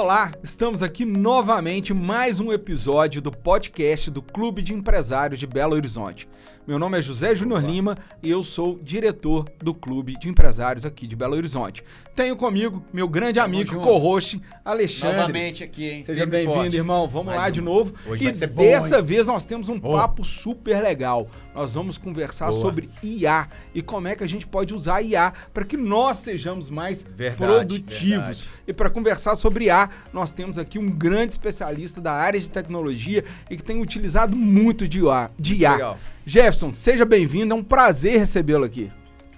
Olá, estamos aqui novamente em mais um episódio do podcast do Clube de Empresários de Belo Horizonte. Meu nome é José Júnior Lima e eu sou diretor do Clube de Empresários aqui de Belo Horizonte. Tenho comigo meu grande amigo, co-host, Alexandre. Novamente aqui, hein? Seja bem-vindo, irmão. Vamos lá de novo. Hoje E vai ser bom, dessa hein? vez nós temos um papo super legal. Nós vamos conversar sobre IA e como é que a gente pode usar IA para que nós sejamos mais produtivos. E para conversar sobre IA, nós temos aqui um grande especialista da área de tecnologia e que tem utilizado muito de IA. Legal. Jefferson, seja bem-vindo, é um prazer recebê-lo aqui.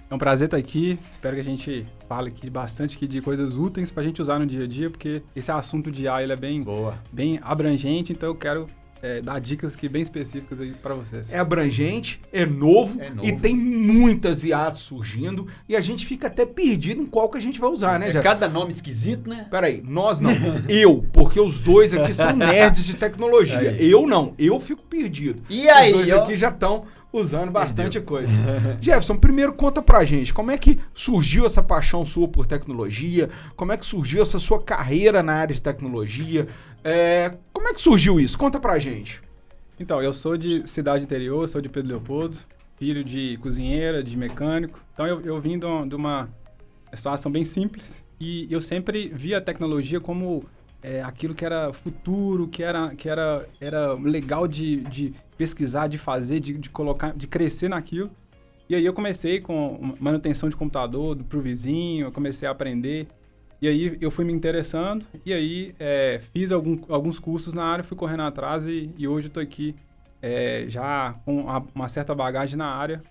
É um prazer estar aqui, espero que a gente fale aqui bastante aqui de coisas úteis para a gente usar no dia a dia, porque esse assunto de IA ele é bem abrangente, então eu quero dar dicas aqui bem específicas aí para vocês. É abrangente, é novo e tem muitas IAs surgindo e a gente fica até perdido em qual que a gente vai usar, né, Jefferson? Cada nome esquisito, né? Peraí, nós não. Eu, porque os dois aqui são nerds de tecnologia. Aí. Eu não, eu fico perdido. E aí, os dois aqui já estão usando bastante coisa. Jefferson, primeiro conta pra gente, como é que surgiu essa paixão sua por tecnologia? Como é que surgiu essa sua carreira na área de tecnologia? Como é que surgiu isso? Conta pra gente. Então, eu sou de cidade interior, sou de Pedro Leopoldo, filho de cozinheira, de mecânico. Então, eu vim de uma situação bem simples e eu sempre via a tecnologia como aquilo que era futuro, que era legal de pesquisar, de fazer, de colocar, de crescer naquilo. E aí eu comecei com manutenção de computador pro vizinho, eu comecei a aprender. E aí eu fui me interessando e aí fiz alguns cursos na área, fui correndo atrás e hoje eu tô aqui já com uma certa bagagem na área.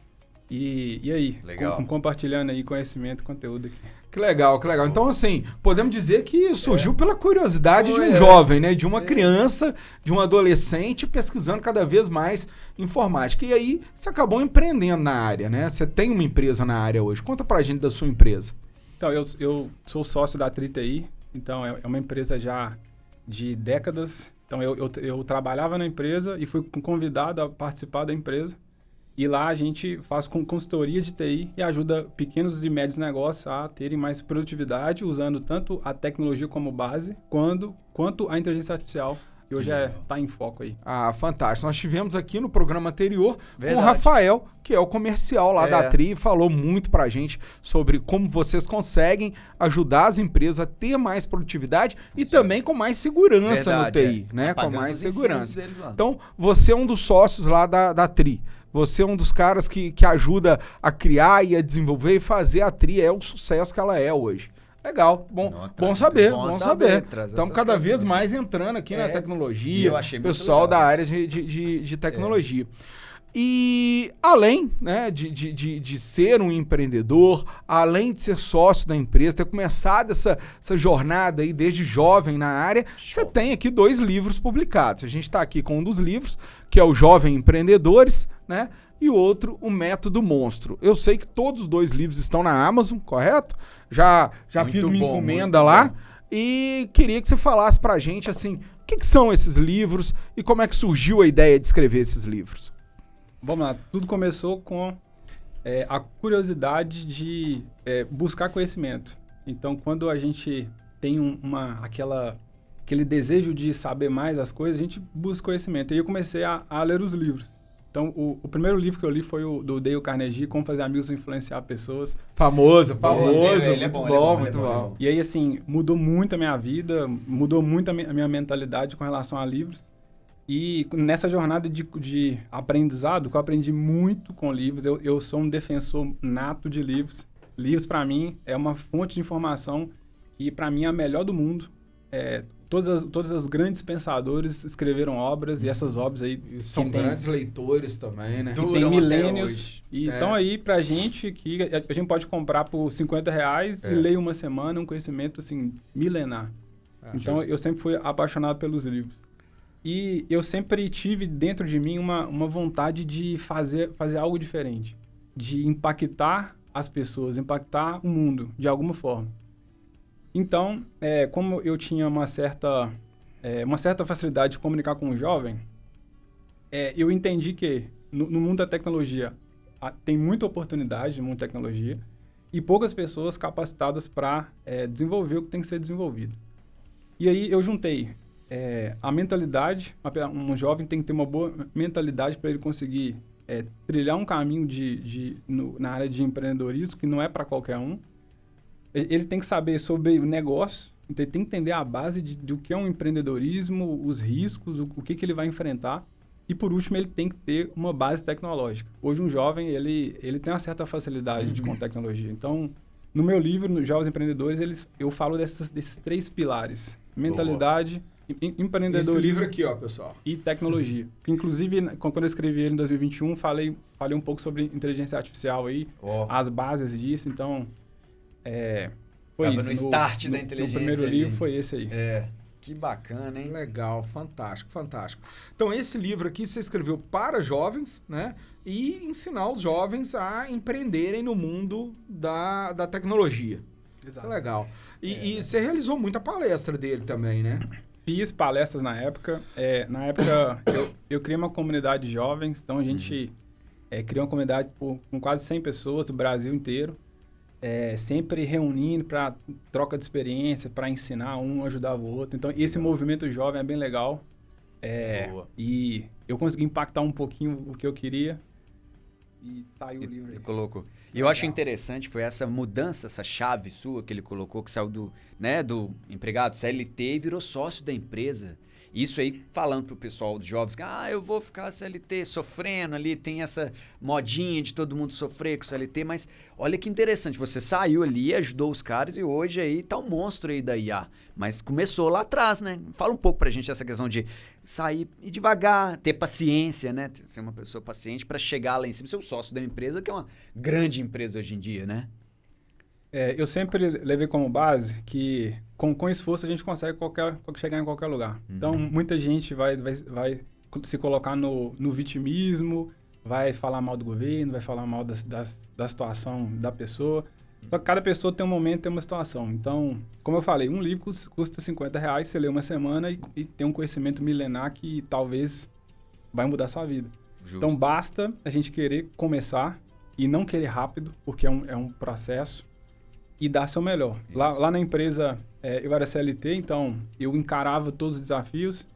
E aí, compartilhando aí conhecimento e conteúdo aqui. Que legal, que legal. Então, assim, podemos dizer que surgiu pela curiosidade de um jovem, né? De uma criança, de um adolescente pesquisando cada vez mais informática. E aí, você acabou empreendendo na área, né? Você tem uma empresa na área hoje. Conta pra gente da sua empresa. Então, eu sou sócio da TriTI, então é uma empresa já de décadas. Então, eu trabalhava na empresa e fui convidado a participar da empresa. E lá a gente faz consultoria de TI e ajuda pequenos e médios negócios a terem mais produtividade, usando tanto a tecnologia como base, quanto a inteligência artificial, que hoje está em foco aí. Ah, fantástico. Nós tivemos aqui no programa anterior com o Rafael, que é o comercial lá da Tri, e falou muito pra gente sobre como vocês conseguem ajudar as empresas a ter mais produtividade e também com mais segurança no TI, né? Com mais segurança. Então, você é um dos sócios lá da Tri. Você é um dos caras que ajuda a criar e a desenvolver e fazer a Tri o sucesso que ela é hoje. Legal, bom saber. Estamos cada vez mais entrando aqui na tecnologia, pessoal da área de tecnologia. E além, né, de ser um empreendedor, além de ser sócio da empresa, ter começado essa jornada aí desde jovem na área, você tem aqui 2 livros publicados. A gente está aqui com um dos livros, que é o Jovem Empreendedores, né? E o outro, o Método Monstro. Eu sei que todos os 2 livros estão na Amazon, correto? Já fiz minha encomenda lá. E queria que você falasse pra gente, assim, o que são esses livros e como é que surgiu a ideia de escrever esses livros? Vamos lá, tudo começou com a curiosidade de buscar conhecimento. Então, quando a gente tem aquele desejo de saber mais as coisas, a gente busca conhecimento. E eu comecei a ler os livros. Então, o primeiro livro que eu li foi o do Dale Carnegie, Como Fazer Amigos e Influenciar Pessoas. Famoso. Ele é Muito bom. bom. E aí, assim, mudou muito a minha vida, mudou muito a minha mentalidade com relação a livros. E nessa jornada de aprendizado, que eu aprendi muito com livros, eu sou um defensor nato de livros. Livros, para mim, é uma fonte de informação e, para mim, é a melhor do mundo. Todos os grandes pensadores escreveram obras e essas obras aí... São grandes leitores também, né? E tem milênios. E estão aí pra gente que a gente pode comprar por R$50 e ler uma semana um conhecimento, assim, milenar. Então, eu sempre fui apaixonado pelos livros. E eu sempre tive dentro de mim uma vontade de fazer algo diferente. De impactar as pessoas, impactar o mundo de alguma forma. Então, como eu tinha uma certa facilidade de comunicar com o jovem, eu entendi que no mundo da tecnologia tem muita oportunidade no mundo da tecnologia e poucas pessoas capacitadas para desenvolver o que tem que ser desenvolvido. E aí eu juntei a mentalidade, um jovem tem que ter uma boa mentalidade para ele conseguir trilhar um caminho na área de empreendedorismo, que não é para qualquer um. Ele tem que saber sobre o negócio, então ele tem que entender a base do que é um empreendedorismo, os riscos, o que ele vai enfrentar. E, por último, ele tem que ter uma base tecnológica. Hoje, um jovem, ele tem uma certa facilidade com tecnologia. Então, no meu livro, nos Jovens Empreendedores, eu falo desses 3 pilares. Mentalidade, empreendedorismo... Esse livro aqui, ó, pessoal. E tecnologia. Inclusive, quando eu escrevi ele em 2021, falei um pouco sobre inteligência artificial aí, as bases disso. Então, foi Tava isso. No start da inteligência. No primeiro livro foi esse aí. Que bacana, hein? Legal, fantástico, fantástico. Então, esse livro aqui você escreveu para jovens, né? E ensinar os jovens a empreenderem no mundo da tecnologia. Exato. Legal. E você realizou muita palestra dele também, né? Fiz palestras na época. Na época, eu criei uma comunidade de jovens. Então, a gente criou uma comunidade com quase 100 pessoas do Brasil inteiro. Sempre reunindo para troca de experiência, para ensinar um, ajudar o outro. Então, esse movimento jovem é bem legal. E eu consegui impactar um pouquinho o que eu queria. E saiu o livro aí. Colocou. E eu acho interessante, foi essa mudança, essa chave sua que ele colocou, que saiu do empregado CLT e virou sócio da empresa. Isso aí, falando pro pessoal dos jovens, que eu vou ficar CLT sofrendo ali, tem essa modinha de todo mundo sofrer com CLT, mas olha que interessante, você saiu ali, ajudou os caras e hoje aí tá um monstro aí da IA. Mas começou lá atrás, né? Fala um pouco pra gente essa questão de sair e devagar, ter paciência, né? Ser uma pessoa paciente para chegar lá em cima, ser o sócio da empresa, que é uma grande empresa hoje em dia, né? Eu sempre levei como base que com esforço a gente consegue chegar em qualquer lugar. Então, muita gente vai se colocar no vitimismo, vai falar mal do governo, vai falar mal da situação da pessoa. Só que cada pessoa tem um momento, tem uma situação. Então, como eu falei, um livro custa R$50, você lê uma semana e tem um conhecimento milenar que talvez vai mudar a sua vida. Justo. Então, basta a gente querer começar e não querer rápido, porque é um processo. E dar seu melhor. Lá na empresa, eu era CLT, então eu encarava todos os desafios.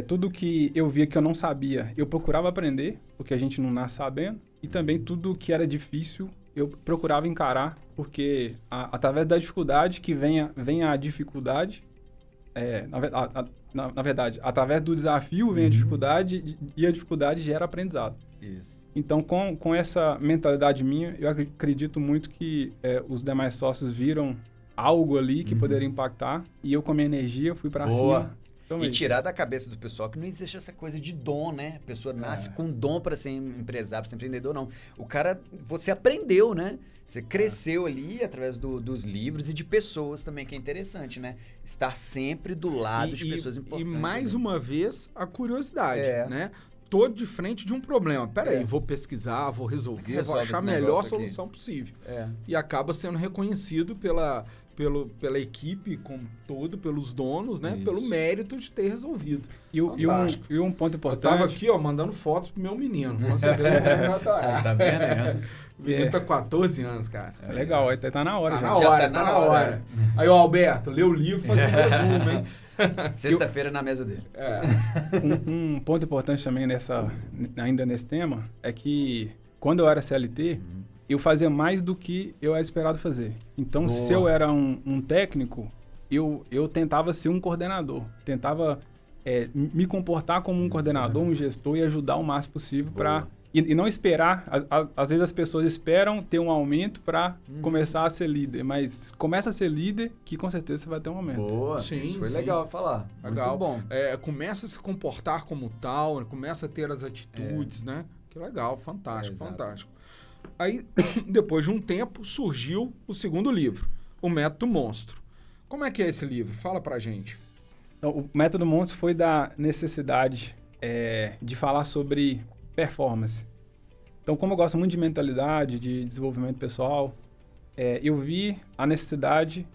Tudo que eu via que eu não sabia, eu procurava aprender, porque a gente não nasce sabendo. E também tudo que era difícil, eu procurava encarar, porque através da dificuldade que vem a dificuldade. Na verdade, através do desafio vem a dificuldade e a dificuldade gera aprendizado. Isso. Então, com essa mentalidade minha, eu acredito muito que os demais sócios viram algo ali que poderia impactar. E eu, com a minha energia, fui para cima. E tirar da cabeça do pessoal que não existe essa coisa de dom, né? A pessoa nasce com dom para ser empresário, para ser empreendedor, não. O cara, você aprendeu, né? Você cresceu ali através dos livros e de pessoas também, que é interessante, né? Estar sempre do lado de pessoas importantes. E mais uma vez, a curiosidade, né? Tô de frente de um problema. Peraí, vou pesquisar, vou resolver, vou achar a melhor solução possível. E acaba sendo reconhecido pela equipe como todo, pelos donos, né? Isso. Pelo mérito de ter resolvido. E um ponto importante... Eu tava aqui, mandando fotos pro meu menino. Com certeza vai adorar. Tá vendo, né? O menino tá com 14 anos, cara. Legal, aí tá na hora já. Tá na hora. Aí, Alberto, lê o livro e faz um resumo, hein? Sexta-feira na mesa dele. Um ponto importante também ainda nesse tema é que quando eu era CLT, eu fazia mais do que eu era esperado fazer. Então, se eu era um técnico, eu tentava ser um coordenador. Tentava me comportar como um coordenador, um gestor e ajudar o máximo possível para... E não esperar, às vezes as pessoas esperam ter um aumento para começar a ser líder, mas começa a ser líder que com certeza você vai ter um aumento. Boa, isso foi legal falar. Legal. Muito bom. Começa a se comportar como tal, começa a ter as atitudes, né? Que legal, fantástico, fantástico. Aí, depois de um tempo, surgiu o segundo livro, O Método Monstro. Como é que é esse livro? Fala pra gente. Então, o Método Monstro foi da necessidade de falar sobre performance. Então, como eu gosto muito de mentalidade, de desenvolvimento pessoal, eu vi a necessidade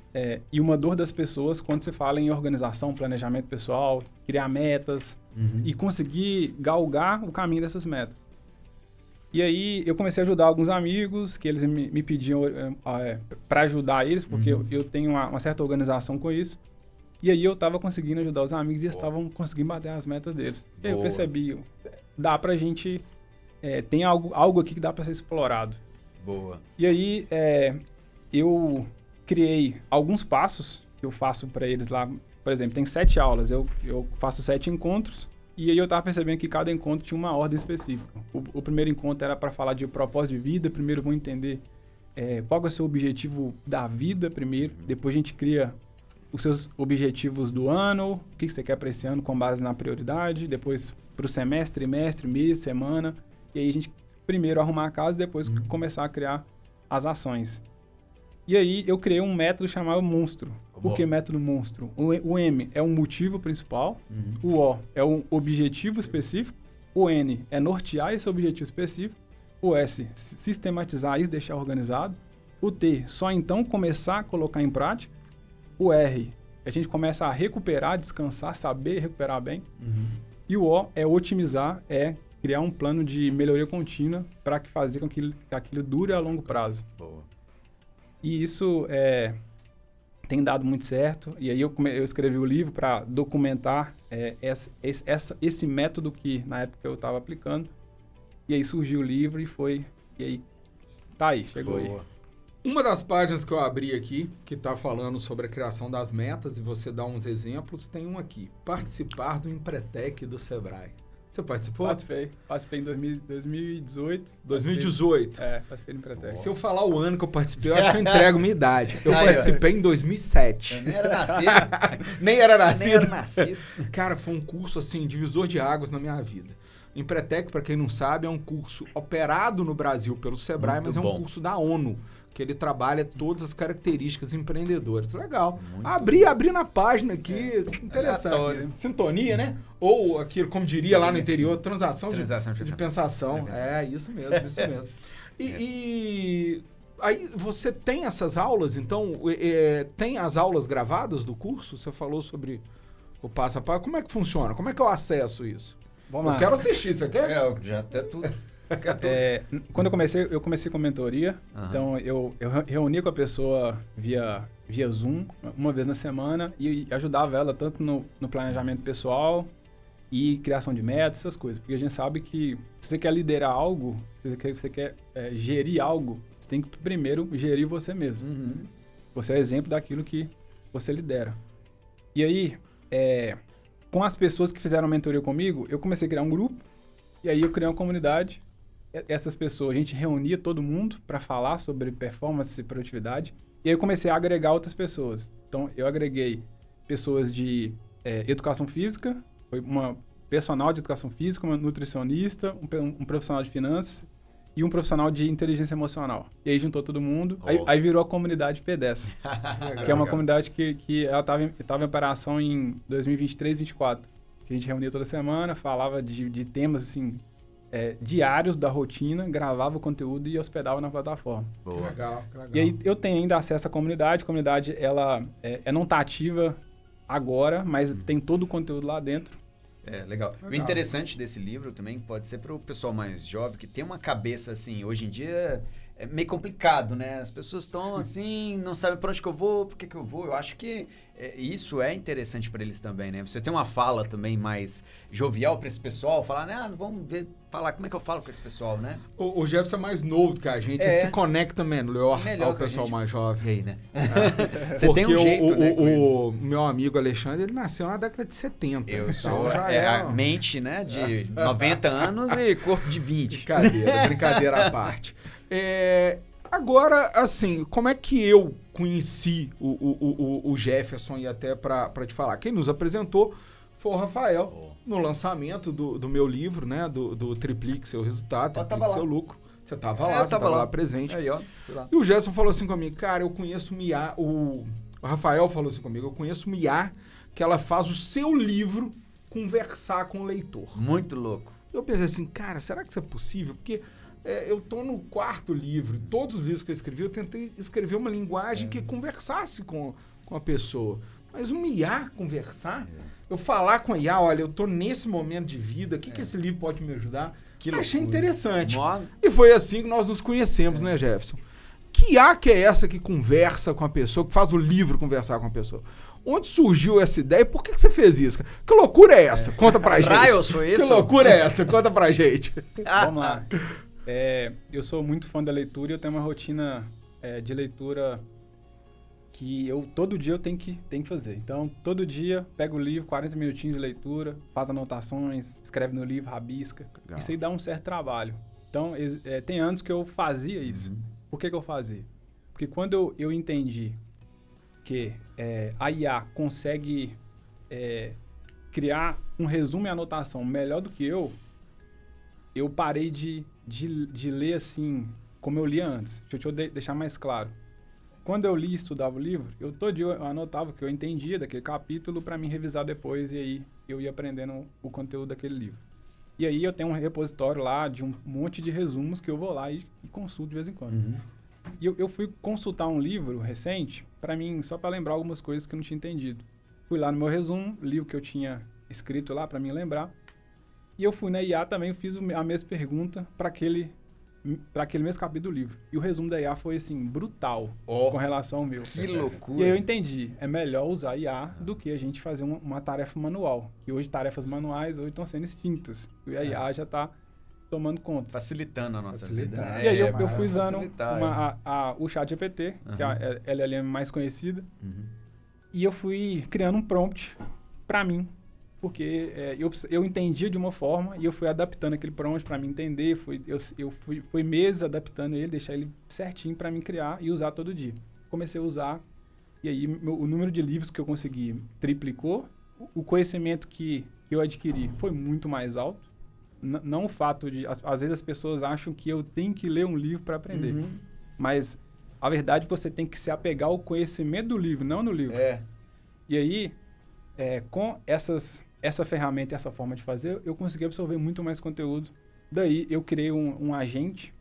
e uma dor das pessoas quando se fala em organização, planejamento pessoal, criar metas e conseguir galgar o caminho dessas metas. E aí, eu comecei a ajudar alguns amigos que eles me pediam para ajudar eles, porque eu tenho uma certa organização com isso. E aí eu estava conseguindo ajudar os amigos e eles estavam conseguindo bater as metas deles. E aí eu percebi, dá pra gente... tem algo aqui que dá pra ser explorado. Boa. E aí eu criei alguns passos que eu faço para eles lá. Por exemplo, tem 7 aulas, eu faço 7 encontros. E aí eu tava percebendo que cada encontro tinha uma ordem específica. O primeiro encontro era para falar de propósito de vida. Primeiro vão entender qual é o seu objetivo da vida primeiro. Depois a gente cria os seus objetivos do ano, o que você quer para esse ano com base na prioridade. Depois para o semestre, trimestre, mês, semana. E aí a gente primeiro arrumar a casa e depois começar a criar as ações. E aí eu criei um método chamado Monstro. Por que método Monstro? O M é um motivo principal, o O é um objetivo específico, o N é nortear esse objetivo específico, o S, sistematizar isso, deixar organizado, o T, só então começar a colocar em prática, o R, a gente começa a recuperar, descansar, saber recuperar bem, e o O é otimizar, criar um plano de melhoria contínua para fazer com que aquilo dure a longo prazo. Boa. E isso tem dado muito certo. E aí eu escrevi o livro para documentar esse método que na época eu estava aplicando. E aí surgiu o livro e aí tá aí, chegou aí. Uma das páginas que eu abri aqui, que está falando sobre a criação das metas, e você dá uns exemplos, tem um aqui. Participar do Empretec do Sebrae. Você participou? Participei em 2018. 2018? Participei do Empretec. Se eu falar o ano que eu participei, eu acho que eu entrego minha idade. Eu participei em 2007. Eu nem era nascido. Nem era nascido. nascido. Cara, foi um curso, assim, divisor de águas na minha vida. Empretec, para quem não sabe, é um curso operado no Brasil pelo Sebrae, mas é um curso da ONU, que ele trabalha todas as características empreendedoras. Legal. Abri na página aqui, interessante. Aleatório. Sintonia, né? Ou aquilo, como diria lá no interior, transação de pensação. Isso mesmo. E aí você tem essas aulas, então, tem as aulas gravadas do curso? Você falou sobre o passo a passo. Como é que funciona? Como é que eu acesso isso? Vamos lá. Eu quero assistir, você quer? Já até tudo. Quando eu comecei com mentoria, então eu reunia com a pessoa via Zoom uma vez na semana e ajudava ela tanto no planejamento pessoal e criação de metas, essas coisas. Porque a gente sabe que se você quer liderar algo, se você quer gerir algo, você tem que primeiro gerir você mesmo. Você é o exemplo daquilo que você lidera. E aí, com as pessoas que fizeram mentoria comigo, eu comecei a criar um grupo e aí eu criei uma comunidade. Essas pessoas, a gente reunia todo mundo para falar sobre performance e produtividade. E aí eu comecei a agregar outras pessoas. Então, eu agreguei pessoas de educação física, foi uma personal de educação física, uma nutricionista, um profissional de finanças e um profissional de inteligência emocional. E aí juntou todo mundo, aí virou a comunidade P10, que é uma comunidade que ela estava em operação em 2023, 2024. Que a gente reunia toda semana, falava de temas assim, diários da rotina, gravava o conteúdo e hospedava na plataforma. Boa. Legal. E aí eu tenho ainda acesso à comunidade. A comunidade ela não está ativa agora, mas tem todo o conteúdo lá dentro. Legal. O interessante desse livro também pode ser para o pessoal mais jovem, que tem uma cabeça assim, hoje em dia é meio complicado, né? As pessoas estão assim, não sabem para onde que eu vou, por que eu vou. Eu acho que isso é interessante para eles também, né? Você tem uma fala também mais jovial para esse pessoal, falar, né? Vamos falar como é que eu falo com esse pessoal, né? O Jefferson é mais novo que a gente, ele se conecta melhor ao pessoal mais jovem. Aí, né? Você tem um jeito, né? O meu amigo Alexandre, ele nasceu na década de 70. Eu sou a mente, né? De 90 anos e corpo de 20. Brincadeira à parte. Agora, assim, como é que eu conheci o Jefferson e até para te falar? Quem nos apresentou foi o Rafael no lançamento do meu livro, né? Do Triplique Seu Resultado, Triplique Seu Lucro. Você estava lá, você estava lá presente. Aí, ó, e o Jefferson falou assim comigo, cara, eu conheço o Mia, o Rafael falou assim comigo, eu conheço o Mia, que ela faz o seu livro conversar com o leitor. Muito louco. Eu pensei assim, cara, será que isso é possível? Porque eu tô no 4º livro, todos os livros que eu escrevi, eu tentei escrever uma linguagem que conversasse com a pessoa. Mas um IA conversar, eu falar com a IA, olha, eu tô nesse momento de vida, o que esse livro pode me ajudar? Achei interessante. E foi assim que nós nos conhecemos, né, Jefferson? Que IA que é essa que conversa com a pessoa, que faz o livro conversar com a pessoa? Onde surgiu essa ideia e por que você fez isso? Que loucura é essa? Conta pra gente. Raios, foi isso? Que loucura é essa? Conta pra gente. Vamos lá. Eu sou muito fã da leitura e eu tenho uma rotina de leitura que todo dia eu tenho que fazer. Então, todo dia, pego o livro, 40 minutinhos de leitura, faz anotações, escreve no livro, rabisca. Legal. Isso aí dá um certo trabalho. Então, tem anos que eu fazia isso. Por que eu fazia? Porque quando eu entendi que a IA consegue criar um resumo e anotação melhor do que eu parei de ler assim como eu lia antes. Deixa eu deixar mais claro. Quando eu li e estudava o livro, todo dia eu anotava o que eu entendia daquele capítulo para mim revisar depois e aí eu ia aprendendo o conteúdo daquele livro. E aí eu tenho um repositório lá de um monte de resumos que eu vou lá e consulto de vez em quando. E eu fui consultar um livro recente, para mim, só para lembrar algumas coisas que eu não tinha entendido. Fui lá no meu resumo, li o que eu tinha escrito lá para mim lembrar. E eu fui na IA também, fiz a mesma pergunta para aquele mesmo capítulo do livro. E o resumo da IA foi, assim, brutal com relação ao meu. Que loucura. E aí eu entendi, é melhor usar IA do que a gente fazer uma tarefa manual. E hoje tarefas manuais hoje estão sendo extintas. E a IA já está tomando conta. Facilitando a nossa vida. Né? E aí eu fui usando o ChatGPT, que é a LLM mais conhecida. E eu fui criando um prompt para mim. Porque eu entendia de uma forma e eu fui adaptando aquele prompt para mim entender. Eu fui meses adaptando ele, deixar ele certinho para mim criar e usar todo dia. Comecei a usar e aí o número de livros que eu consegui triplicou. O conhecimento que eu adquiri foi muito mais alto. Não o fato de... Às vezes as pessoas acham que eu tenho que ler um livro para aprender. Mas a verdade é que você tem que se apegar ao conhecimento do livro, não no livro. E aí, com essa ferramenta e essa forma de fazer, eu consegui absorver muito mais conteúdo. Daí, eu criei um agente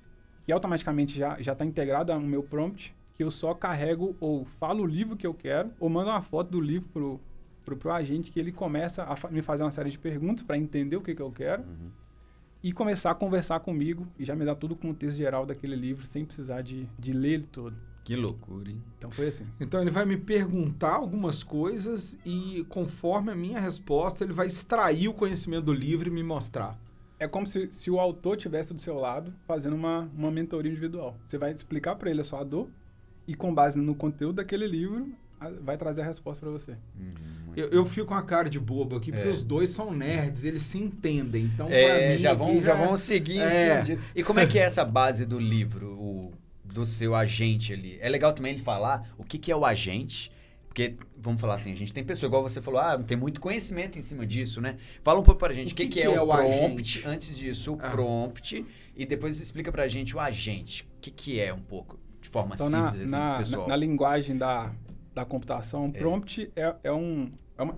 que automaticamente já está integrado no meu prompt, que eu só carrego ou falo o livro que eu quero, ou mando uma foto do livro pro agente, que ele começa a me fazer uma série de perguntas para entender o que eu quero e começar a conversar comigo e já me dar todo o contexto geral daquele livro sem precisar de ler ele todo. Que loucura, hein? Então foi assim. Então ele vai me perguntar algumas coisas e conforme a minha resposta, ele vai extrair o conhecimento do livro e me mostrar. É como se o autor estivesse do seu lado fazendo uma mentoria individual. Você vai explicar para ele a sua dor e com base no conteúdo daquele livro, vai trazer a resposta para você. Eu fico com a cara de bobo aqui, porque os dois são nerds, eles se entendem. Então, pra mim, já vão seguir em cima. E como é que é essa base do livro, do seu agente ali? É legal também ele falar o que é o agente, porque, vamos falar assim, a gente tem pessoa, igual você falou, tem muito conhecimento em cima disso, né? Fala um pouco pra gente o que é o prompt, agente? Antes disso, o prompt, e depois explica pra gente o agente. O que é um pouco, de forma simples, assim, pro pessoal. Na linguagem da computação, prompt é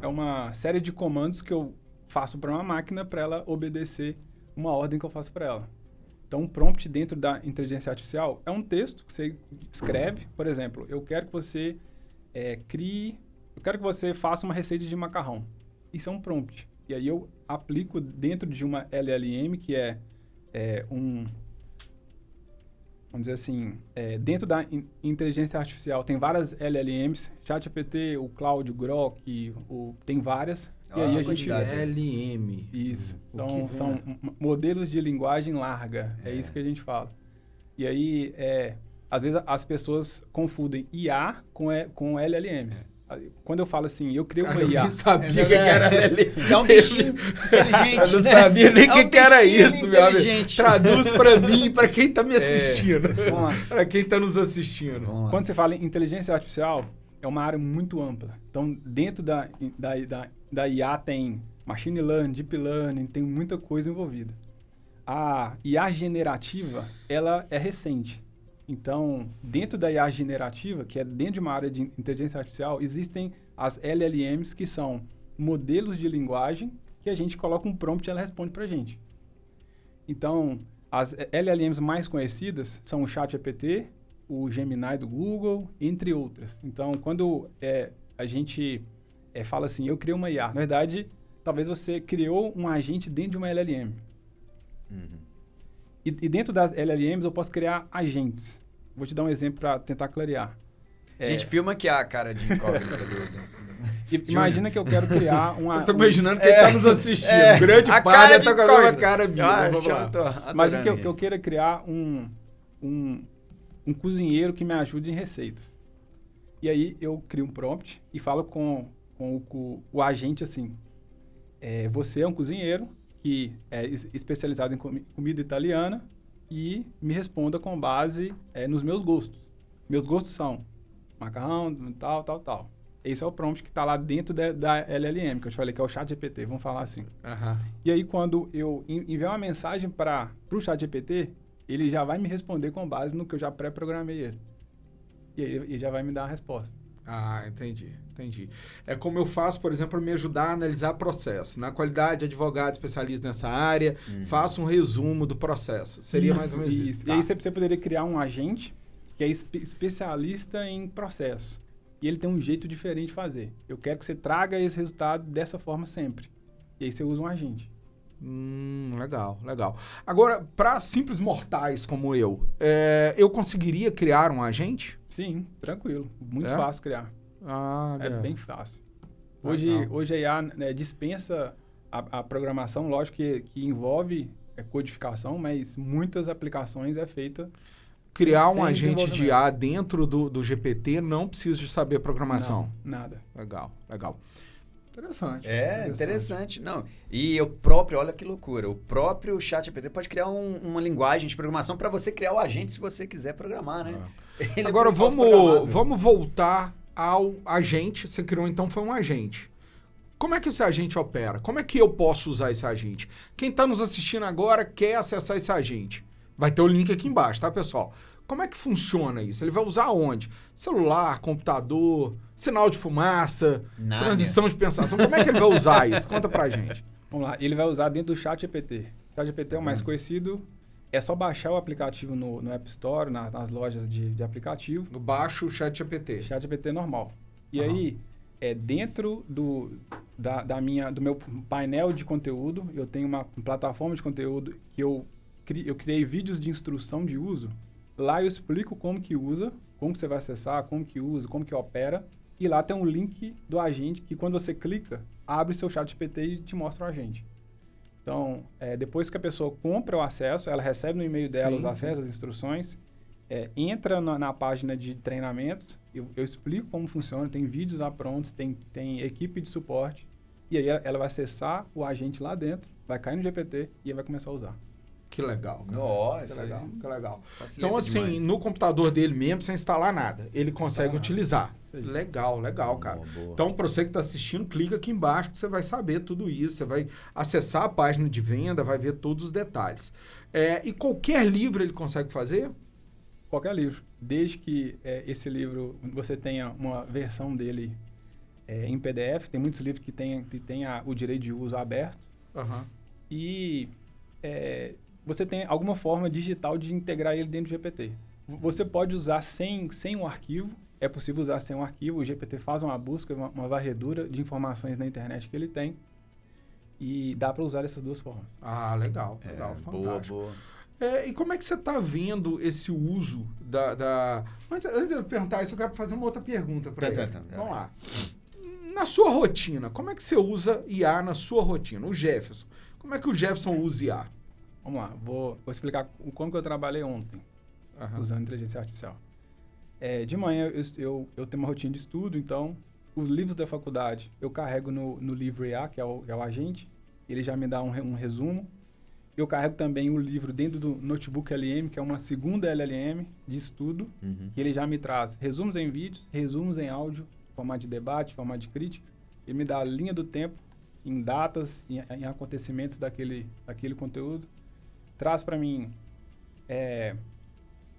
uma série de comandos que eu faço para uma máquina para ela obedecer uma ordem que eu faço para ela. Então, um prompt dentro da inteligência artificial é um texto que você escreve. Por exemplo, eu quero que você eu quero que você faça uma receita de macarrão. Isso é um prompt. E aí eu aplico dentro de uma LLM, que vamos dizer assim, dentro da inteligência artificial tem várias LLMs, ChatGPT, o Claude, o Grok, tem várias. E aí a gente... LM. Isso. São modelos de linguagem larga. É isso que a gente fala. E aí, às vezes as pessoas confundem IA com LLMs. Quando eu falo assim, eu criei uma IA... Eu nem sabia que era LLM. É um bichinho inteligente, Eu não sabia nem o que era isso, meu amigo. Inteligente. Traduz pra mim e pra quem tá me assistindo. Vamos lá. Pra quem tá nos assistindo. Quando você fala em inteligência artificial, é uma área muito ampla. Então, dentro da IA tem machine learning, deep learning, tem muita coisa envolvida. A IA generativa, ela é recente. Então, dentro da IA generativa, que é dentro de uma área de inteligência artificial, existem as LLMs, que são modelos de linguagem, que a gente coloca um prompt e ela responde para a gente. Então, as LLMs mais conhecidas são o ChatGPT, o Gemini do Google, entre outras. Então, quando a gente fala assim, eu criei uma IA, na verdade, talvez você criou um agente dentro de uma LLM. E dentro das LLMs eu posso criar agentes. vou te dar um exemplo para tentar clarear. A gente filma aqui a cara de incógnita Imagina que eu quero criar uma... Eu tô imaginando que ele tá nos assistindo. Grande padre tá com a cara minha. Imagina que eu queira criar um cozinheiro que me ajude em receitas. E aí eu crio um prompt e falo com o agente assim, você é um cozinheiro que é especializado em comida italiana e me responda com base nos meus gostos. Meus gostos são macarrão, tal. Esse é o prompt que está lá dentro da LLM, que eu te falei, que é o ChatGPT, vamos falar assim. E aí, quando eu enviar uma mensagem para o ChatGPT, ele já vai me responder com base no que eu já pré-programei ele. E aí, ele já vai me dar a resposta. Ah, entendi. É como eu faço, por exemplo, para me ajudar a analisar processo. Na qualidade, advogado especialista nessa área, faço um resumo do processo. Seria mais ou menos isso. Tá. E aí você poderia criar um agente que é especialista em processo. E ele tem um jeito diferente de fazer. Eu quero que você traga esse resultado dessa forma sempre. E aí você usa um agente. Legal. Agora, para simples mortais como eu conseguiria criar um agente? Sim, tranquilo. Muito fácil criar. É bem fácil. Hoje a IA dispensa a programação, lógico que envolve codificação, mas muitas aplicações é feita... Criar um agente de IA dentro do GPT não precisa de saber programação. Não, nada. Legal. Interessante. Interessante. Não. E o próprio, olha que loucura, o próprio ChatGPT pode criar uma linguagem de programação para você criar o agente se você quiser programar, né? Agora vamos voltar ao agente. Você criou, então, foi um agente. Como é que esse agente opera? Como é que eu posso usar esse agente? Quem está nos assistindo agora quer acessar esse agente. Vai ter o link aqui embaixo, tá, pessoal? Como é que funciona isso? Ele vai usar onde? Celular, computador, sinal de fumaça, transição de pensação. Como é que ele vai usar isso? Conta pra gente. Vamos lá. Ele vai usar dentro do ChatGPT. O ChatGPT é o mais conhecido. É só baixar o aplicativo no App Store, nas lojas de aplicativo. Eu baixo o ChatGPT. ChatGPT normal. E aí, dentro do meu painel de conteúdo, eu tenho uma plataforma de conteúdo que eu criei vídeos de instrução de uso. Lá eu explico como que usa, como que você vai acessar, como que usa, como que opera. E lá tem um link do agente que quando você clica, abre seu ChatGPT e te mostra o agente. Então, depois que a pessoa compra o acesso, ela recebe no e-mail dela os acessos, as instruções, entra na página de treinamentos, eu explico como funciona, tem vídeos lá prontos, tem equipe de suporte. E aí ela vai acessar o agente lá dentro, vai cair no GPT e vai começar a usar. Que legal. Cara. Nossa, que legal. Facilita então, assim, demais. No computador dele mesmo, sem instalar nada, ele consegue utilizar. Legal, cara. Boa. Então, para você que está assistindo, clica aqui embaixo que você vai saber tudo isso. Você vai acessar a página de venda, vai ver todos os detalhes. E qualquer livro ele consegue fazer? Qualquer livro. Desde que esse livro, você tenha uma versão dele em PDF. Tem muitos livros que tem o direito de uso aberto. E... você tem alguma forma digital de integrar ele dentro do GPT. Você pode usar sem um arquivo, é possível usar sem um arquivo, o GPT faz uma busca, uma varredura de informações na internet que ele tem e dá para usar essas duas formas. Ah, legal, fantástico. Boa. E como é que você está vendo esse uso da... Antes de eu perguntar isso, eu quero fazer uma outra pergunta para ele. Vamos lá. Na sua rotina, como é que você usa IA na sua rotina? O Jefferson, como é que o Jefferson usa IA? Vamos lá, vou explicar como que eu trabalhei ontem, usando inteligência artificial. De manhã eu tenho uma rotina de estudo, então os livros da faculdade eu carrego no livro IA, que é o agente, ele já me dá um resumo. Eu carrego também o livro dentro do Notebook LM, que é uma segunda LLM de estudo, que ele já me traz resumos em vídeos, resumos em áudio, formato de debate, formato de crítica. Ele me dá a linha do tempo, em datas, em acontecimentos daquele conteúdo. Traz para mim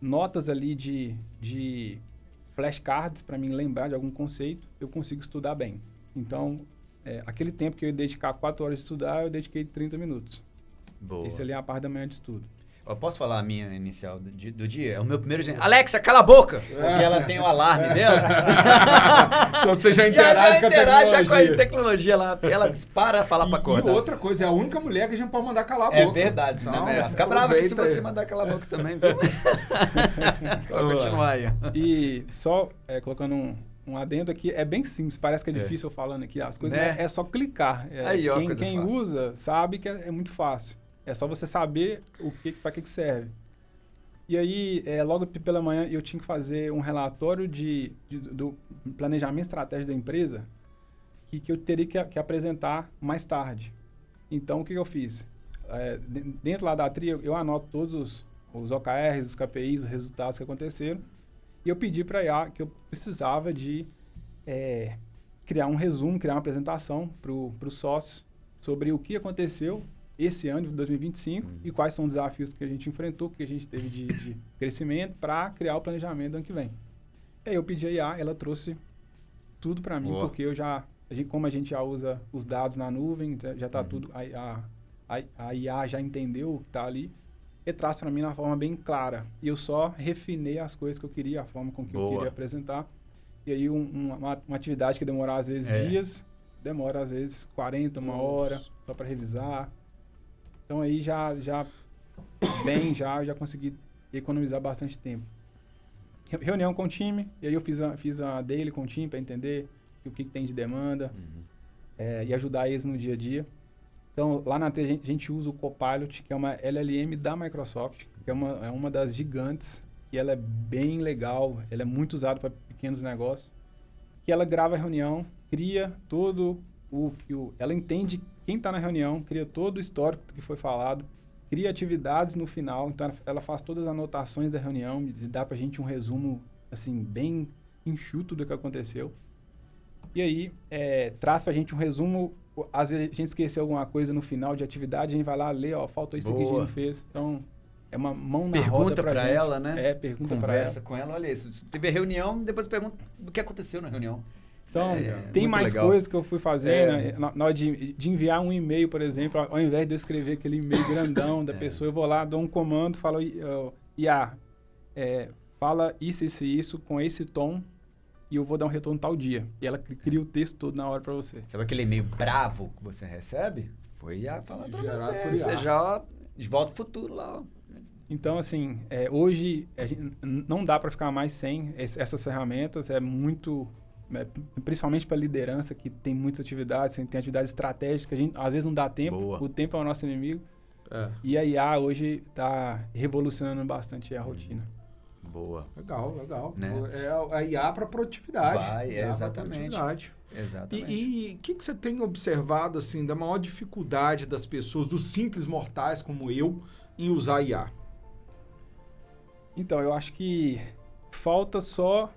notas ali de flashcards para mim lembrar de algum conceito, eu consigo estudar bem. Então, aquele tempo que eu ia dedicar 4 horas de estudar, eu dediquei 30 minutos. Boa. Esse ali é a parte da manhã de estudo. Eu posso falar a minha inicial do dia? É o meu primeiro... Alexa, cala a boca! Porque ela tem o alarme dela. Então você já interage com a tecnologia. Já com a tecnologia lá. Ela dispara, fala pra acordar. E outra coisa, é a única mulher que a gente pode mandar calar a boca. É verdade. Então, né? Ela fica brava se você mandar calar a boca também, viu? Vou continuar aí. E só colocando um adendo aqui, é bem simples, parece que é difícil eu falando aqui as coisas, né? É só clicar. Aí, ó, quem usa sabe que é muito fácil. É só você saber para que serve. E aí, logo pela manhã, eu tinha que fazer um relatório do planejamento estratégico da empresa que eu teria que apresentar mais tarde. Então, o que eu fiz? Dentro lá da TRI, eu anoto todos os OKRs, os KPIs, os resultados que aconteceram. E eu pedi para a IA que eu precisava de criar um resumo, criar uma apresentação para os sócios sobre o que aconteceu esse ano de 2025 e quais são os desafios que a gente enfrentou, que a gente teve de crescimento para criar o planejamento do ano que vem. E aí eu pedi a IA, ela trouxe tudo para mim, porque como a gente já usa os dados na nuvem, já está tudo, a IA já entendeu o que está ali, e traz para mim na forma bem clara. E eu só refinei as coisas que eu queria, a forma com que eu queria apresentar. E aí uma atividade que demora às vezes dias, demora às vezes 40, uma hora, só para revisar. Então aí já consegui economizar bastante tempo. Reunião com o time, e aí eu fiz a daily com o time para entender o que tem de demanda e ajudar eles no dia a dia. Então lá na TI a gente usa o Copilot, que é uma LLM da Microsoft, que é uma das gigantes, e ela é bem legal, ela é muito usada para pequenos negócios, que ela grava a reunião, cria todo ela entende quem está na reunião, cria todo o histórico que foi falado, cria atividades no final, então ela faz todas as anotações da reunião, dá para a gente um resumo assim, bem enxuto do que aconteceu. E aí, traz para a gente um resumo, às vezes a gente esqueceu alguma coisa no final de atividade, a gente vai lá ler, faltou isso aqui que a gente não fez. Então, é uma mão na roda pergunta para ela, né? Pergunta para ela. Conversa com ela, olha isso. Teve a reunião, depois pergunta o que aconteceu na reunião. Então, tem mais coisas que eu fui fazendo. Na hora de enviar um e-mail, por exemplo, ao invés de eu escrever aquele e-mail grandão da pessoa, eu vou lá, dou um comando, falo, IA, fala isso com esse tom, e eu vou dar um retorno tal dia. E ela cria o texto todo na hora para você. Sabe aquele e-mail bravo que você recebe? Foi IA falando para você. Você já de volta ao futuro lá. Então, assim, hoje não dá para ficar mais sem essas ferramentas. É muito... principalmente para liderança, que tem muitas atividades, tem atividades estratégicas que a gente às vezes não dá tempo. Boa. O tempo é o nosso inimigo. E a IA hoje está revolucionando bastante a rotina. Boa. Legal. Né? É a IA para produtividade. Exatamente. E o que você tem observado assim, da maior dificuldade das pessoas, dos simples mortais como eu, em usar a IA? Então, eu acho que falta só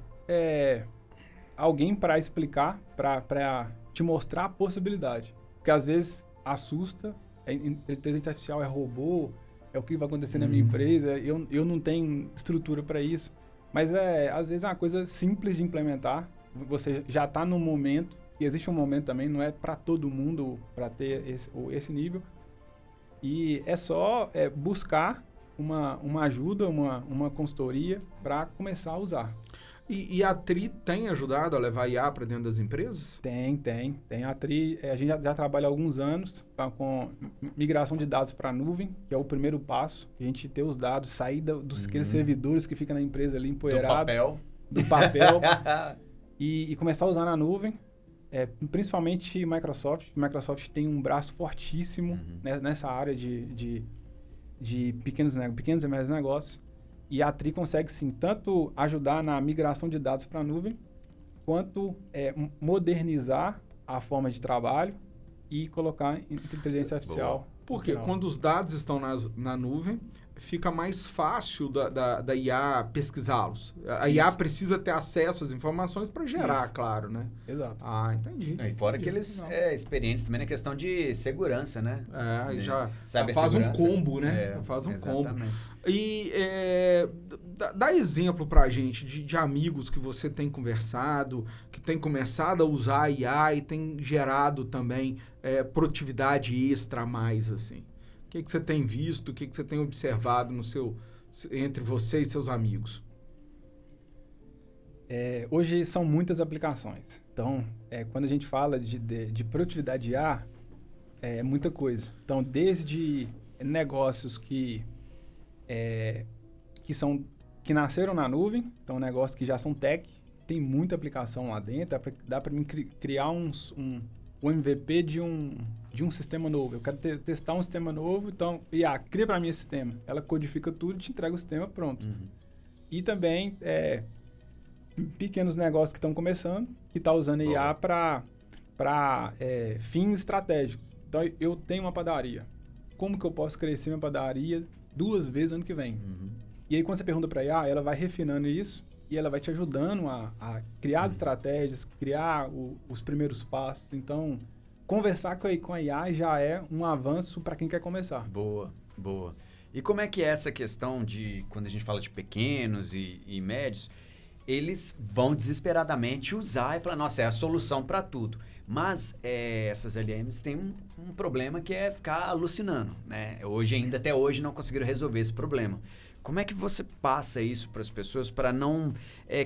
alguém para explicar, para te mostrar a possibilidade. Porque às vezes assusta, inteligência artificial é robô, é o que vai acontecer na minha empresa, eu não tenho estrutura para isso. Mas às vezes é uma coisa simples de implementar, você já está no momento, e existe um momento também, não é para todo mundo para ter esse nível, e é só buscar uma ajuda, uma consultoria para começar a usar. E a TRI tem ajudado a levar IA para dentro das empresas? Tem. A TRI, a gente já trabalha há alguns anos com migração de dados para a nuvem, que é o primeiro passo. A gente ter os dados, sair dos aqueles servidores que ficam na empresa ali empoeirado. Do papel. e começar a usar na nuvem. Principalmente Microsoft. Microsoft tem um braço fortíssimo nessa área de pequenos e médios negócios. E a TRI consegue, sim, tanto ajudar na migração de dados para a nuvem, quanto modernizar a forma de trabalho e colocar inteligência artificial. Porque quando os dados estão na nuvem, fica mais fácil da IA pesquisá-los. A IA precisa ter acesso às informações para gerar, claro, né? Exato. Entendi. E fora que eles experientes também na questão de segurança, né? Já faz um combo, né? Faz um combo. E dá exemplo pra gente de amigos que você tem conversado, que tem começado a usar a IA e tem gerado também produtividade extra a mais, assim. que você tem visto, o que você tem observado entre você e seus amigos? Hoje são muitas aplicações. Então, quando a gente fala de produtividade IA, é muita coisa. Então, desde negócios que nasceram na nuvem, então negócios que já são tech, tem muita aplicação lá dentro, dá para mim criar um MVP de um sistema novo. Eu quero testar um sistema novo, então, IA, cria para mim esse sistema. Ela codifica tudo e te entrega o sistema pronto. Uhum. E também pequenos negócios que estão começando, que estão usando IA para fins estratégicos. Então, eu tenho uma padaria. Como que eu posso crescer minha padaria 2 vezes ano que vem? Uhum. E aí, quando você pergunta para a IA, ela vai refinando isso e ela vai te ajudando a criar as estratégias, criar os primeiros passos. Então, conversar com a IA já é um avanço para quem quer começar. Boa, boa. E como é que é essa questão de, quando a gente fala de pequenos e médios, eles vão desesperadamente usar e falar, nossa, é a solução para tudo. Mas essas LMs têm um problema que é ficar alucinando, né? Até hoje não conseguiram resolver esse problema. Como é que você passa isso para as pessoas para não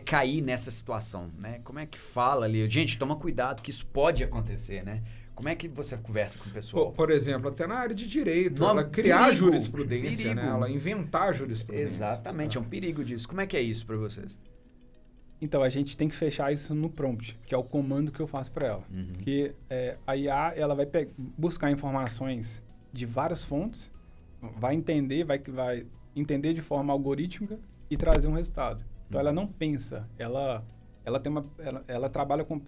cair nessa situação, né? Como é que fala ali? Gente, toma cuidado que isso pode acontecer, né? Como é que você conversa com o pessoal? Por exemplo, até na área de direito, ela criar jurisprudência, né? Ela inventar jurisprudência. Exatamente, é um perigo disso. Como é que é isso para vocês? Então, a gente tem que fechar isso no prompt, que é o comando que eu faço para ela. Uhum. Porque a IA ela vai buscar informações de várias fontes, vai entender de forma algorítmica e trazer um resultado. Então, ela não pensa, ela trabalha com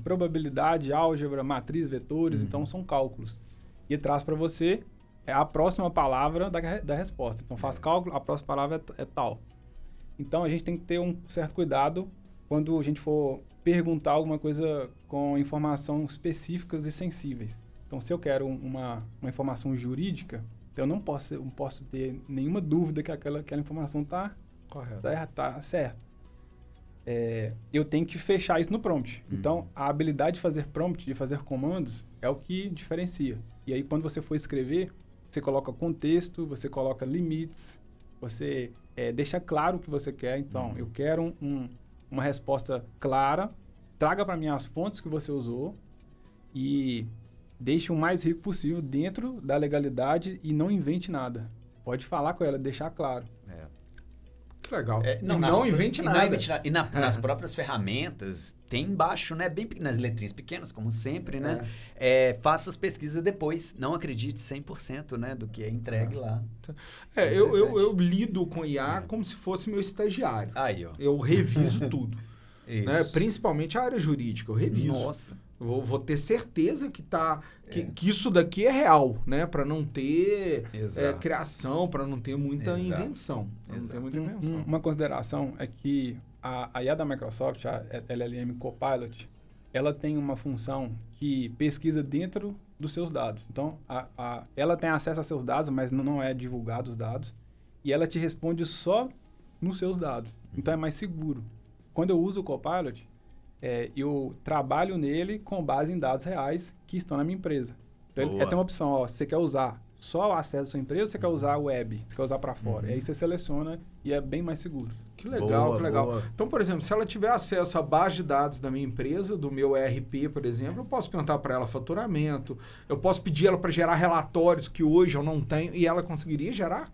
probabilidade, álgebra, matriz, vetores, então são cálculos. E traz para você a próxima palavra da resposta. Então, faz cálculo, a próxima palavra é tal. Então, a gente tem que ter um certo cuidado quando a gente for perguntar alguma coisa com informações específicas e sensíveis. Então, se eu quero uma informação jurídica, eu não posso ter nenhuma dúvida que aquela informação está certa. Eu tenho que fechar isso no prompt. Então, a habilidade de fazer prompt, de fazer comandos, é o que diferencia. E aí, quando você for escrever, você coloca contexto, você coloca limites, você deixa claro o que você quer. Então, eu quero uma resposta clara, traga para mim as fontes que você usou e deixe o mais rico possível dentro da legalidade e não invente nada. Pode falar com ela, deixar claro. Que legal. Não invente nada. E nas próprias ferramentas, tem embaixo, né? Bem nas letrinhas pequenas, como sempre, né? Faça as pesquisas depois. Não acredite 100%, né, do que é entregue lá. Eu lido com IA como se fosse meu estagiário. Aí, ó. Eu reviso tudo. Isso. Né? Principalmente a área jurídica, eu reviso. Nossa. Vou ter certeza que isso daqui é real, né? Para não ter criação, para não ter muita invenção. Uma consideração é que a IA da Microsoft, a LLM Copilot, ela tem uma função que pesquisa dentro dos seus dados. Então, ela tem acesso a seus dados, mas não é divulgado os dados. E ela te responde só nos seus dados. Então, é mais seguro. Quando eu uso o Copilot, eu trabalho nele com base em dados reais que estão na minha empresa. Então, tem uma opção, se você quer usar só o acesso à sua empresa ou você quer usar a web, você quer usar para fora. E aí você seleciona e é bem mais seguro. Que legal, que legal. Boa. Então, por exemplo, se ela tiver acesso à base de dados da minha empresa, do meu ERP, por exemplo, eu posso perguntar para ela faturamento, eu posso pedir ela para gerar relatórios que hoje eu não tenho e ela conseguiria gerar?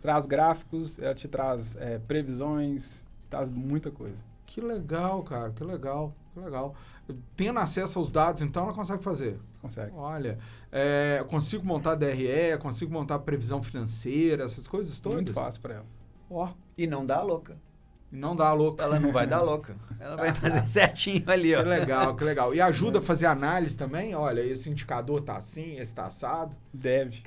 Traz gráficos, ela te traz previsões, traz muita coisa. Que legal, cara, que legal, que legal. Tendo acesso aos dados, então, ela consegue fazer? Consegue. Olha, eu consigo montar DRE, consigo montar previsão financeira, essas coisas todas? Muito fácil para ela. E não dá louca. Não dá louca. Ela não vai dar louca. Ela vai fazer certinho ali, ó. Que legal, que legal. E ajuda a fazer análise também? Olha, esse indicador tá assim, esse tá assado? Deve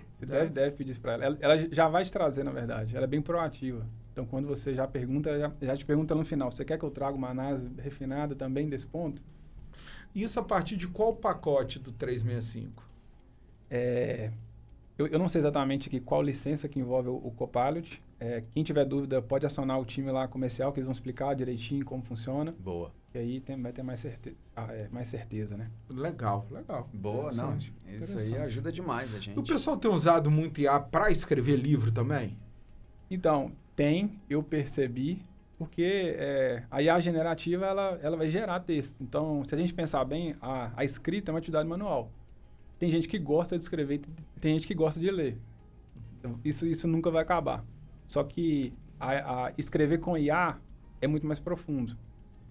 pedir isso para ela. Ela já vai te trazer, na verdade. Ela é bem proativa. Então, quando você já pergunta, ela já te pergunta no final, você quer que eu traga uma análise refinada também desse ponto? Isso a partir de qual pacote do 365? Eu não sei exatamente aqui qual licença que envolve o Copilot, quem tiver dúvida pode acionar o time lá comercial, que eles vão explicar direitinho como funciona. Boa. E aí vai ter mais certeza, né? Legal. Boa, não. Isso aí ajuda demais a gente. E o pessoal tem usado muito IA para escrever livro também? Então, eu percebi, porque a IA generativa, ela vai gerar texto. Então, se a gente pensar bem, a escrita é uma atividade manual. Tem gente que gosta de escrever, tem gente que gosta de ler. Então, isso nunca vai acabar. Só que a escrever com IA é muito mais profundo.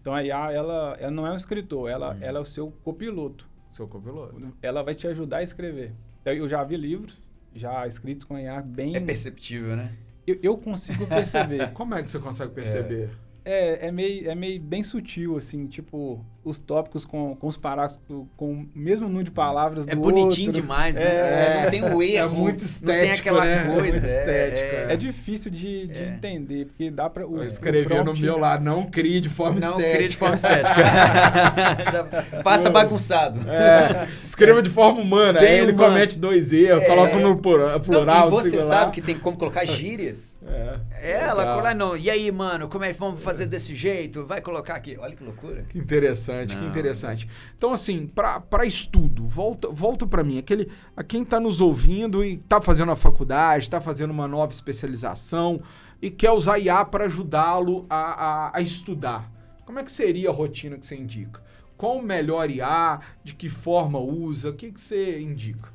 Então, a IA, ela não é um escritor, ela é o seu copiloto. Seu copiloto. Ela vai te ajudar a escrever. Eu já vi livros, já escritos com IA bem... É perceptível, né? Eu consigo perceber. Como é que você consegue perceber? É meio bem sutil, assim, tipo, os tópicos com os parágrafos com o mesmo número de palavras do outro. É bonitinho demais, né? Não tem um erro. É muito estético, não tem aquela né? coisa. É muito estético. É difícil de entender, porque dá pra... Escrever no meu lado, não crie de forma estética. Não crie de forma estética. Faça bagunçado. Escreva de forma humana. Aí ele comete 2 erros, coloca no plural. E você sabe que tem como colocar gírias? Ela coloca, não. E aí, mano, como é que vamos fazer desse jeito? Vai colocar aqui. Olha que loucura. Que interessante, que interessante. Então, assim, para estudo, volta para mim. A quem tá nos ouvindo e tá fazendo a faculdade, tá fazendo uma nova especialização e quer usar IA para ajudá-lo a estudar. Como é que seria a rotina que você indica? Qual o melhor IA? De que forma usa? O que você indica?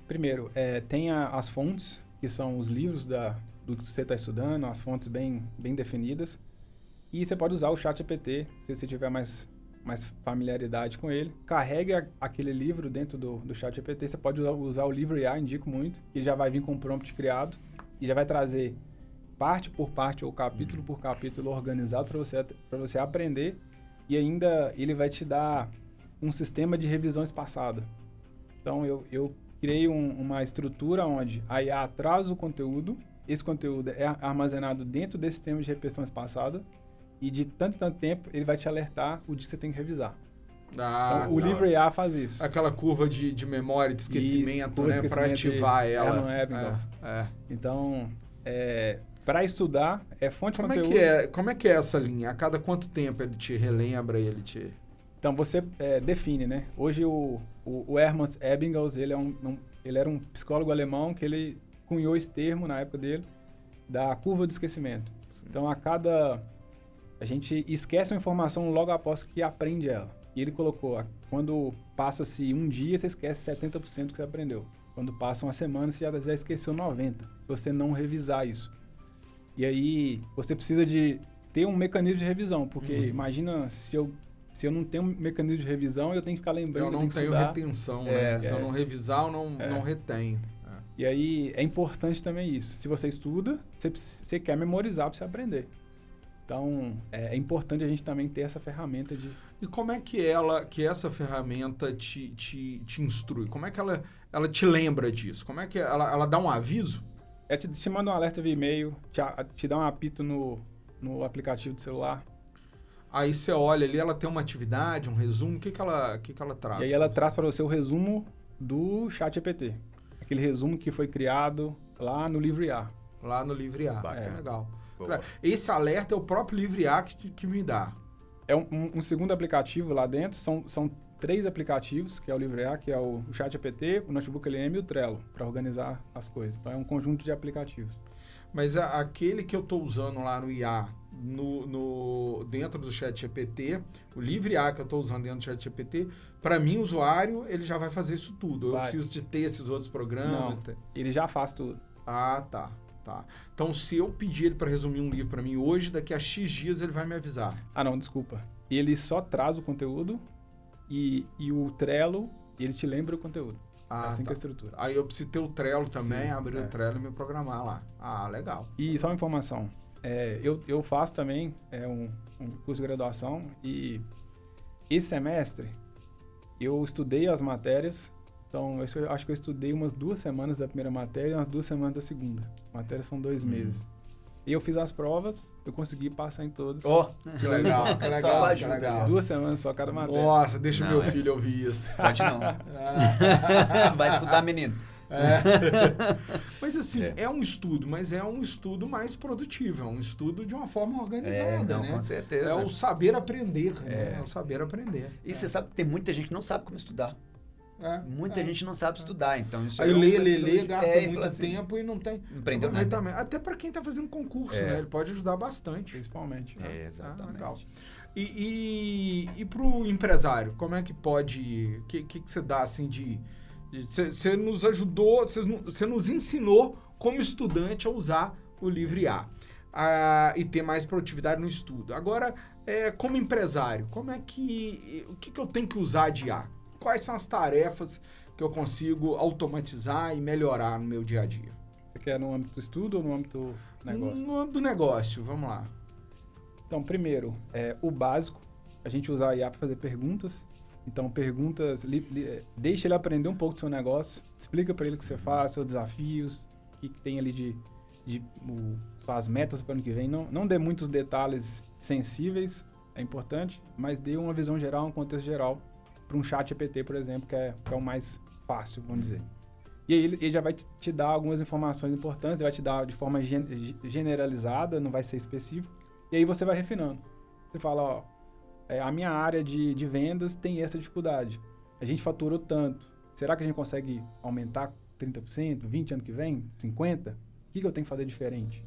Primeiro, tem as fontes, que são os livros do que você está estudando, as fontes bem definidas. E você pode usar o ChatGPT, se você tiver mais familiaridade com ele. Carregue aquele livro dentro do ChatGPT. Você pode usar o livro IA, indico muito. Ele já vai vir com um prompt criado e já vai trazer parte por parte ou capítulo por capítulo organizado para você aprender. E ainda ele vai te dar um sistema de revisão espaçada. Então, eu criei uma estrutura onde a IA traz o conteúdo. Esse conteúdo é armazenado dentro desse sistema de repetição espaçada. E de tanto em tanto tempo, ele vai te alertar o dia que você tem que revisar. Então, o livro IA faz isso. Aquela curva de memória, de esquecimento, né? Para ativar ela. Não é, Então, para estudar, é fonte de conteúdo. Como é que é essa linha? A cada quanto tempo ele te relembra e ele te... Então, você define, né? Hoje, o Hermann Ebbinghaus, ele era um psicólogo alemão que ele cunhou esse termo, na época dele, da curva do esquecimento. Sim. Então, a gente esquece uma informação logo após que aprende ela. E ele colocou, quando passa-se um dia, você esquece 70% do que você aprendeu. Quando passa uma semana, você já esqueceu 90%, se você não revisar isso. E aí, você precisa de ter um mecanismo de revisão, porque imagina se eu não tenho um mecanismo de revisão, eu tenho que ficar lembrando. Eu não tenho retenção, né? Se eu não revisar, eu não retenho. E aí, é importante também isso. Se você estuda, você quer memorizar para você aprender. Então, é importante a gente também ter essa ferramenta de... E como é que essa ferramenta te instrui? Como é que ela te lembra disso? Como é que ela dá um aviso? Te manda um alerta via e-mail, te dá um apito no aplicativo do celular. Aí você olha ali, ela tem uma atividade, um resumo, o que ela traz? E aí ela traz para você o resumo do ChatGPT. Aquele resumo que foi criado lá no livro IA. Lá no livro IA, legal. Esse alerta é o próprio livro IA que me dá. É um segundo aplicativo lá dentro, são 3 aplicativos, que é o livro IA, que é o ChatGPT, o Notebook LM e o Trello, para organizar as coisas. Então é um conjunto de aplicativos. Mas aquele que eu estou usando lá no IA, dentro do ChatGPT, o livre IA que eu estou usando dentro do ChatGPT, para mim, o usuário, ele já vai fazer isso tudo. Eu preciso de ter esses outros programas. Não, ele já faz tudo. Ah, tá. Então, se eu pedir ele para resumir um livro para mim hoje, daqui a X dias ele vai me avisar. Ah, não, desculpa. Ele só traz o conteúdo e o Trello, ele te lembra o conteúdo. Assim que é a estrutura. Aí eu preciso ter o Trello também, abrir o Trello e me programar lá. Ah, legal. E só uma informação. Eu faço também um curso de graduação e esse semestre eu estudei as matérias. Então, eu acho que eu estudei umas 2 semanas da primeira matéria e umas 2 semanas da segunda. Matérias são 2 meses. E eu fiz as provas, eu consegui passar em todas. Que legal, Só ajuda. legal. 2 semanas só cada matéria. Nossa, deixa meu filho ouvir isso. Pode não. Vai estudar, menino. Mas assim, é um estudo, mas é um estudo mais produtivo, é um estudo de uma forma organizada, né? Com certeza. É o saber aprender, né? É o saber aprender. E você sabe que tem muita gente que não sabe como estudar. Muita gente não sabe estudar, então isso aí lê, gasta muito assim, tempo e não tem aprendeu nada. Até para quem está fazendo concurso, né? Ele pode ajudar bastante. Principalmente. Exatamente. Legal. E para o empresário, como é que pode... O que você dá assim de... Você nos ajudou, você nos ensinou como estudante a usar o Livre IA e ter mais produtividade no estudo. Agora, como empresário, o que eu tenho que usar de IA? Quais são as tarefas que eu consigo automatizar e melhorar no meu dia a dia? Você quer no âmbito do estudo ou no âmbito do negócio? No âmbito do negócio, vamos lá. Então, primeiro, o básico, a gente usar a IA para fazer perguntas. Então, perguntas, deixa ele aprender um pouco do seu negócio, explica para ele o que você faz, seus desafios, o que tem ali as metas para o ano que vem. Não dê muitos detalhes sensíveis, é importante, mas dê uma visão geral, um contexto geral para um chat GPT, por exemplo, que é o mais fácil, vamos dizer. E aí ele já vai te dar algumas informações importantes, ele vai te dar de forma generalizada, não vai ser específico, e aí você vai refinando. Você fala, a minha área de vendas tem essa dificuldade. A gente faturou tanto. Será que a gente consegue aumentar 30%, 20% ano que vem, 50%? O que eu tenho que fazer diferente?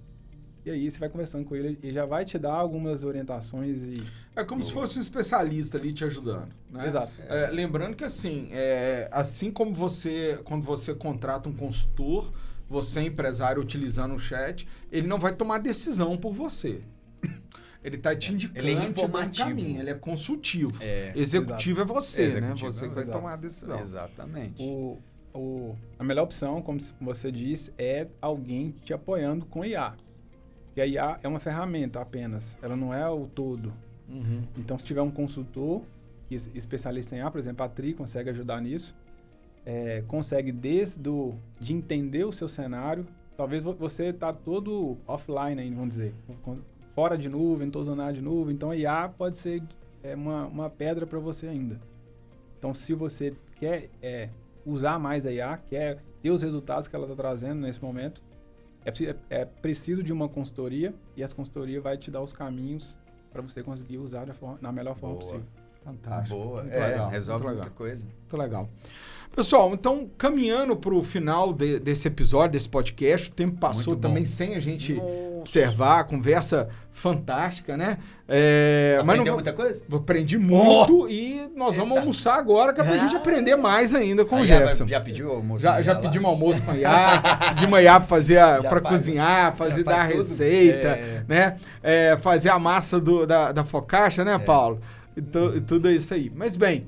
E aí você vai conversando com ele e já vai te dar algumas orientações e... É como se fosse um especialista ali te ajudando, né? Exato. Lembrando que assim como quando você contrata um consultor, você empresário utilizando o chat, ele não vai tomar decisão por você. Ele está te indicando, ele é informativo. Caminho, ele é consultivo. Executivo é você, né? Você que vai tomar a decisão. Exatamente. A melhor opção, como você disse, é alguém te apoiando com IA. E a IA é uma ferramenta apenas, ela não é o todo. Uhum. Então, se tiver um consultor, especialista em IA, por exemplo, a Tri consegue ajudar nisso, consegue de entender o seu cenário. Talvez você está todo offline ainda, vamos dizer, fora de nuvem, não estou usando nada de nuvem, então a IA pode ser uma pedra para você ainda. Então, se você quer usar mais a IA, quer ter os resultados que ela está trazendo nesse momento, é preciso de uma consultoria, e essa consultoria vai te dar os caminhos para você conseguir usar na melhor forma possível. Fantástico. Boa. Muito legal, resolve muito muita coisa. Muito legal. Pessoal, então, caminhando para o final desse episódio, desse podcast, o tempo passou também sem a gente observar, conversa fantástica, né? Aprendeu muita coisa? Aprendi muito e nós vamos almoçar agora, que é pra gente aprender mais ainda com o Jefferson. Já pediu o almoço? Já pedimos almoço com a IA, pedimos a IA para cozinhar, dar a receita, né? Fazer a massa da focaccia, né, Paulo? E tudo isso aí. Mas bem,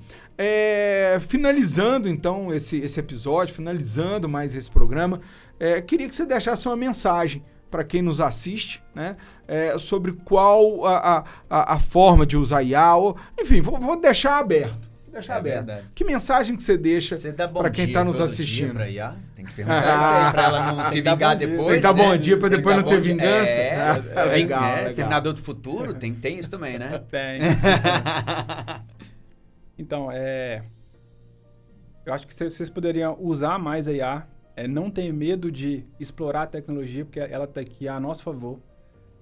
finalizando então esse episódio, finalizando mais esse programa, queria que você deixasse uma mensagem para quem nos assiste, né? Sobre qual a forma de usar IA, enfim, vou deixar aberto. Verdade. Que mensagem que você deixa para quem está nos assistindo? Pra IA? Tem que perguntar isso aí para ela não se vingar depois. Tem que dar bom dia para depois não ter vingança. Legal. Exterminador do futuro, tem isso também, né? Tem. Então, eu acho que vocês poderiam usar mais a IA, não ter medo de explorar a tecnologia, porque ela está aqui a nosso favor.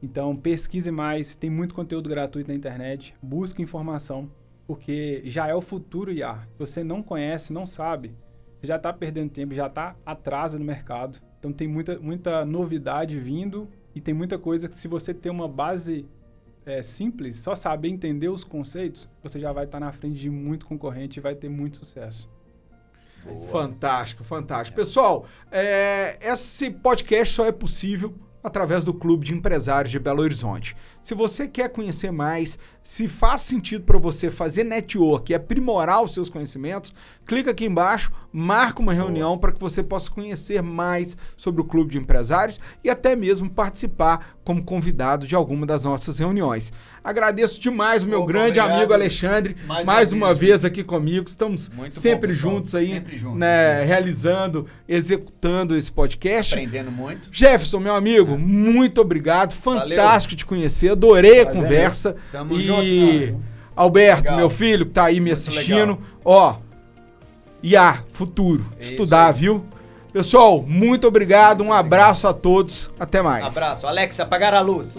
Então, pesquise mais, tem muito conteúdo gratuito na internet, busque informação, porque já é o futuro IA. Se você não conhece, não sabe, você já está perdendo tempo, já está atrás no mercado. Então, tem muita novidade vindo e tem muita coisa que, se você ter uma base simples, só saber entender os conceitos, você já vai estar na frente de muito concorrente e vai ter muito sucesso. Boa. Fantástico, fantástico. Pessoal, esse podcast só é possível através do Clube de Empresários de Belo Horizonte. Se você quer conhecer mais, se faz sentido para você fazer network e aprimorar os seus conhecimentos, clica aqui embaixo, marca uma reunião para que você possa conhecer mais sobre o Clube de Empresários e até mesmo participar como convidado de alguma das nossas reuniões. Agradeço demais o meu grande amigo Alexandre, mais uma vez aqui comigo. Estamos sempre juntos aí, né, realizando, executando esse podcast. Aprendendo muito. Jefferson, meu amigo, muito obrigado. Fantástico te conhecer. Adorei a conversa. Tamo junto, mano. Alberto, Legal. meu filho, que tá aí me muito assistindo. Legal. IA, futuro. Estudar, viu? Pessoal, muito obrigado, um abraço a todos, até mais. Abraço. Alexa, apagar a luz.